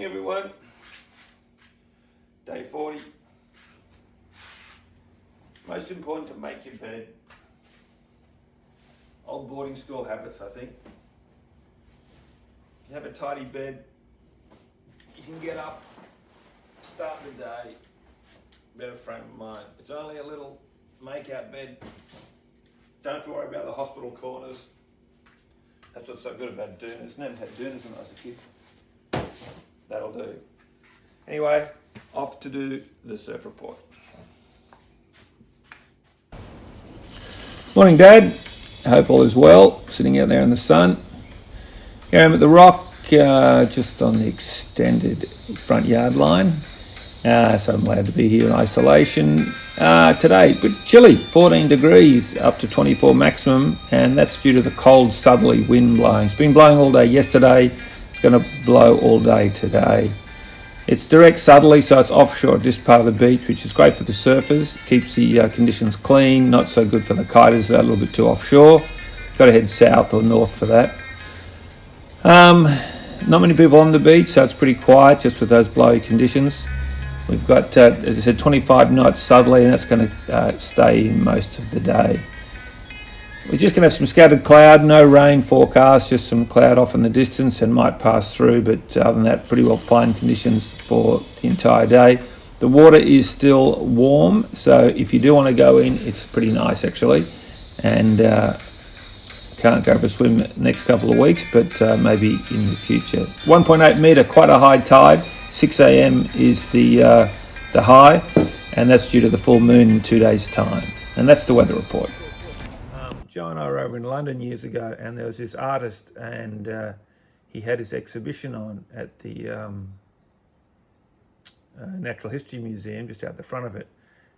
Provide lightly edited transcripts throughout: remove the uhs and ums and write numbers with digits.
Morning everyone. Day 40. Most important to make your bed. Old boarding school habits, I think. You have a tidy bed, you can get up, start the day, better frame of mind. It's only a little make-out bed. Don't have to worry about the hospital corners. That's what's so good about Doonas. Never had Doonas when I was a kid. That'll do. Anyway, off to do the surf report. Morning, Dad. Hope all is well. Sitting out there in the sun. Here I am at the rock, just on the extended front yard line. So I'm glad to be here in isolation. Today, but chilly, 14 degrees up to 24 maximum, and that's due to the cold southerly wind blowing. It's been blowing all day yesterday. It's going to blow all day today. It's direct southerly, so it's offshore at this part of the beach, which is great for the surfers. Keeps the conditions clean, not so good for the kiters, a little bit too offshore. Got to head south or north for that. Not many people on the beach, so it's pretty quiet just with those blowy conditions. We've got, as I said, 25 knots southerly, and that's going to stay most of the day. We're just going to have some scattered cloud, no rain forecast, just some cloud off in the distance and might pass through, but other than that, pretty well fine conditions for the entire day. The water is still warm, so if you do want to go in, it's pretty nice actually, and can't go for a swim the next couple of weeks, but maybe in the future. 1.8 metre, quite a high tide. 6 a.m. is the high, and that's due to the full moon in 2 days' time. And that's the weather report. Joe and I were over in London years ago, and there was this artist, and he had his exhibition on at the Natural History Museum, just out the front of it.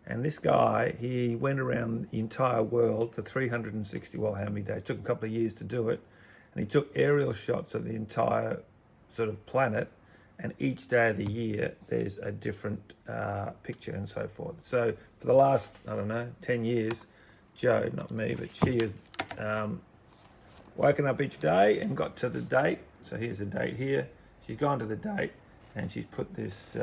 And this guy, he went around the entire world for 360, well, how many days? It took a couple of years to do it. And he took aerial shots of the entire sort of planet, and each day of the year, there's a different picture and so forth. So for the last, 10 years, Joe, not me, but she had woken up each day and got to the date. So here's the date here. She's gone to the date, and she's put this,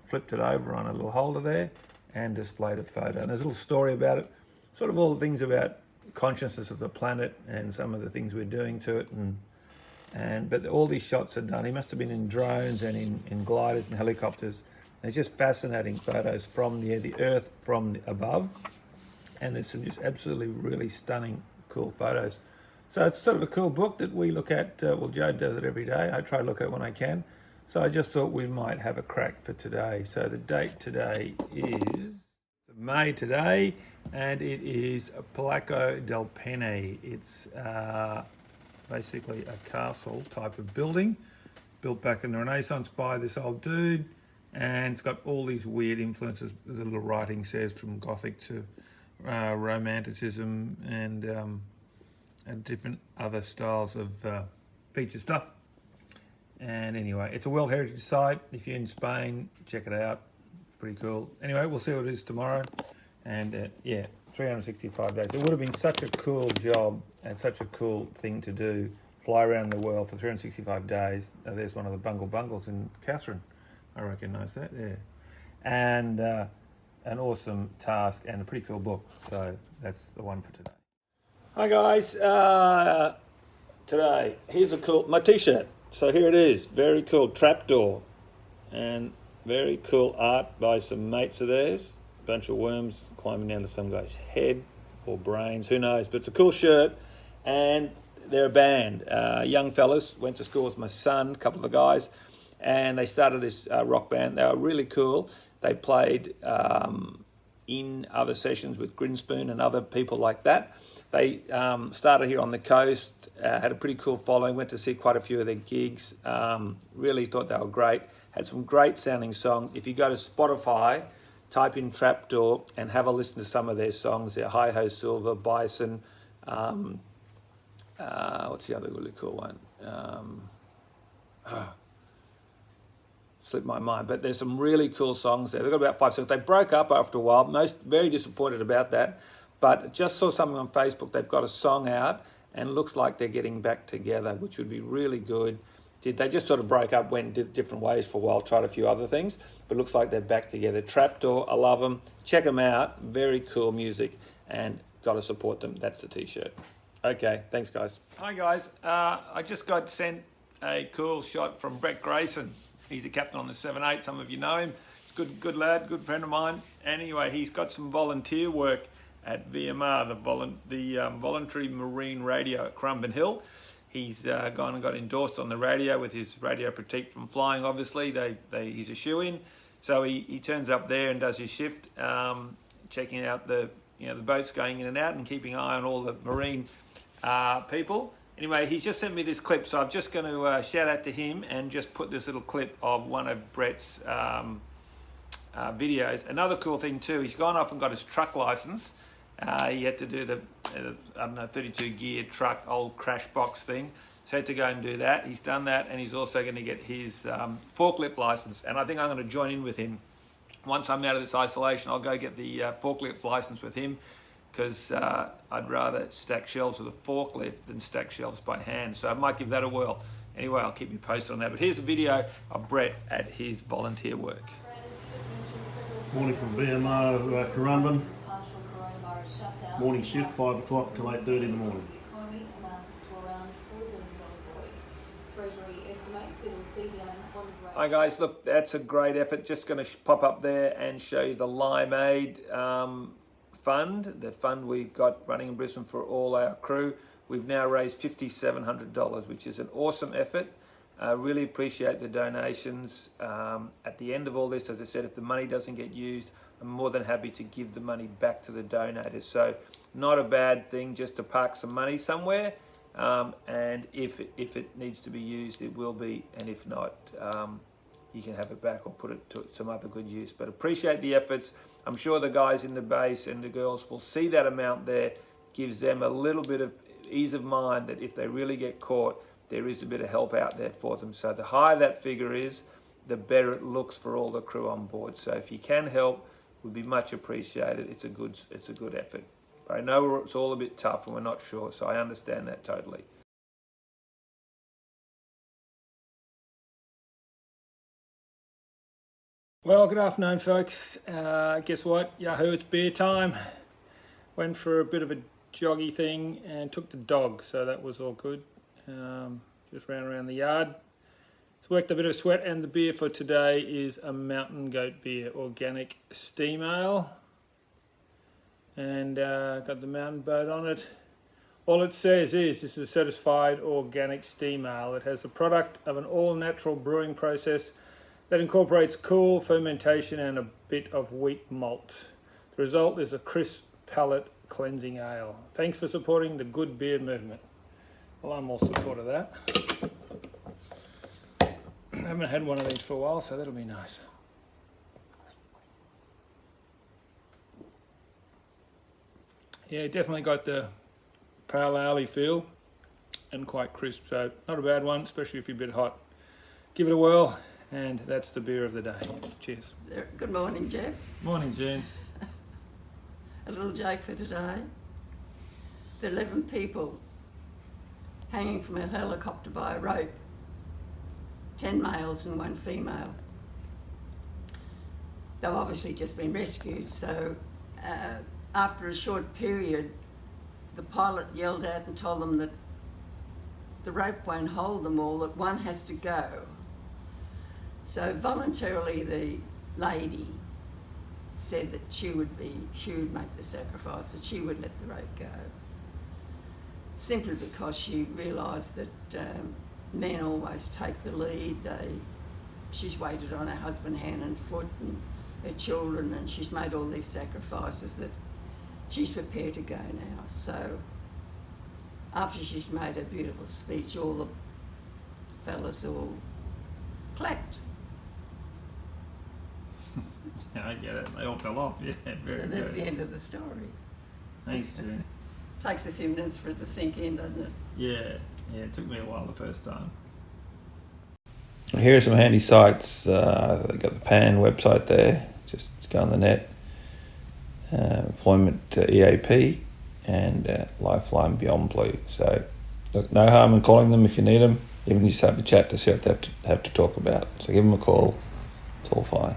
flipped it over on a little holder there and displayed a photo. And there's a little story about it, sort of all the things about consciousness of the planet and some of the things we're doing to it. But all these shots are done. He must have been in drones and in gliders and helicopters. And it's just fascinating photos from the Earth from above. And there's some just absolutely really stunning, cool photos. So it's sort of a cool book that we look at. Well, Joe does it every day. I try to look at it when I can. So I just thought we might have a crack for today. So the date today is May today, and it is Palazzo del Pene. It's basically a castle type of building built back in the Renaissance by this old dude, and it's got all these weird influences. The little writing says from Gothic to Romanticism and different other styles of feature stuff. And anyway, it's a World Heritage Site. If you're in Spain, check it out. Pretty cool. Anyway, we'll see what it is tomorrow. And 365 days. It would have been such a cool job and such a cool thing to do. Fly around the world for 365 days. There's one of the Bungles in Catherine. I recognise that, yeah. And an awesome task and a pretty cool book. So that's the one for today. Hi guys. Today, here's my t-shirt. So here it is. Very cool trapdoor. And very cool art by some mates of theirs. Bunch of worms climbing down to some guy's head or brains, who knows, but it's a cool shirt. And they're a band, young fellas, went to school with my son, a couple of the guys, and they started this rock band. They were really cool. They played in other sessions with Grinspoon and other people like that. They started here on the coast, had a pretty cool following, went to see quite a few of their gigs, really thought they were great, had some great sounding songs. If you go to Spotify, type in Trapdoor and have a listen to some of their songs. They're Hi Ho Silver, Bison, what's the other really cool one? Slipped my mind, but there's some really cool songs there. They've got about 5 songs. They broke up after a while, very disappointed about that, but just saw something on Facebook. They've got a song out and looks like they're getting back together, which would be really good. They just sort of broke up, went different ways for a while, tried a few other things, but looks like they're back together. Trapdoor, I love them. Check them out. Very cool music, and got to support them. That's the t-shirt. Okay, thanks guys. Hi guys, I just got sent a cool shot from Brett Grayson. He's a captain on the 7-8. Some of you know him. Good lad, good friend of mine. Anyway, he's got some volunteer work at VMR, the Voluntary Marine Radio at Currumbin Hill. He's gone and got endorsed on the radio with his radio critique from flying. Obviously, he's a shoe-in, so he turns up there and does his shift, checking out the boats going in and out and keeping an eye on all the marine people. Anyway, he's just sent me this clip, so I'm just going to shout out to him and just put this little clip of one of Brett's videos. Another cool thing too, he's gone off and got his truck license. He had to do the 32 gear truck old crash box thing, so he had to go and do that. He's done that, and he's also going to get his forklift license, and I think I'm going to join in with him. Once I'm out of this isolation, I'll go get the forklift license with him, because I'd rather stack shelves with a forklift than stack shelves by hand, so I might give that a whirl. Anyway, I'll keep you posted on that, but here's a video of Brett at his volunteer work. Morning from VMO Currumbin. Morning shift, 5 o'clock till 8:30 in the morning. Hi guys, look, that's a great effort. Just going to pop up there and show you the Limeade fund, the fund we've got running in Brisbane for all our crew. We've now raised $5,700, which is an awesome effort. Really appreciate the donations. At the end of all this, as I said, if the money doesn't get used, I'm more than happy to give the money back to the donators. So not a bad thing just to park some money somewhere. And if it needs to be used, it will be. And if not, you can have it back or put it to some other good use. But appreciate the efforts. I'm sure the guys in the base and the girls will see that amount there. Gives them a little bit of ease of mind that if they really get caught, there is a bit of help out there for them. So the higher that figure is, the better it looks for all the crew on board. So if you can help, would be much appreciated. It's a good effort. But I know it's all a bit tough and we're not sure, so I understand that totally. Well, good afternoon, folks. Guess what? Yahoo! It's beer time. Went for a bit of a joggy thing and took the dog, so that was all good. Just ran around the yard. It's worked a bit of sweat, and the beer for today is a Mountain Goat beer, organic steam ale. And got the Mountain Boat on it. All it says is this is a certified organic steam ale. It has a product of an all-natural brewing process that incorporates cool fermentation and a bit of wheat malt. The result is a crisp palate cleansing ale. Thanks for supporting the good beer movement. Well, I'm all support of that. I haven't had one of these for a while, so that'll be nice. Yeah, definitely got the pale ale feel and quite crisp, so not a bad one, especially if you're a bit hot. Give it a whirl, and that's the beer of the day. Cheers. Good morning, Jeff. Morning, June. A little joke for today. The 11 people hanging from a helicopter by a rope, 10 males and 1 female. They've obviously just been rescued, so after a short period, the pilot yelled out and told them that the rope won't hold them all, that one has to go. So voluntarily the lady said that she would make the sacrifice, that she would let the rope go. Simply because she realised that men always take the lead. She's waited on her husband hand and foot and her children, and she's made all these sacrifices that she's prepared to go now. So after she's made her beautiful speech, all the fellas all clapped. Yeah, I get it. They all fell off. Yeah, very So that's good. the end of the story. Thanks, June. Takes a few minutes for it to sink in, doesn't it? Yeah, it took me a while the first time. Here are some handy sites. They've got the PAN website there. Just go on the net. Employment EAP and Lifeline Beyond Blue. So, look, no harm in calling them if you need them. even just have a chat to see what they have to talk about. So give them a call. It's all fine.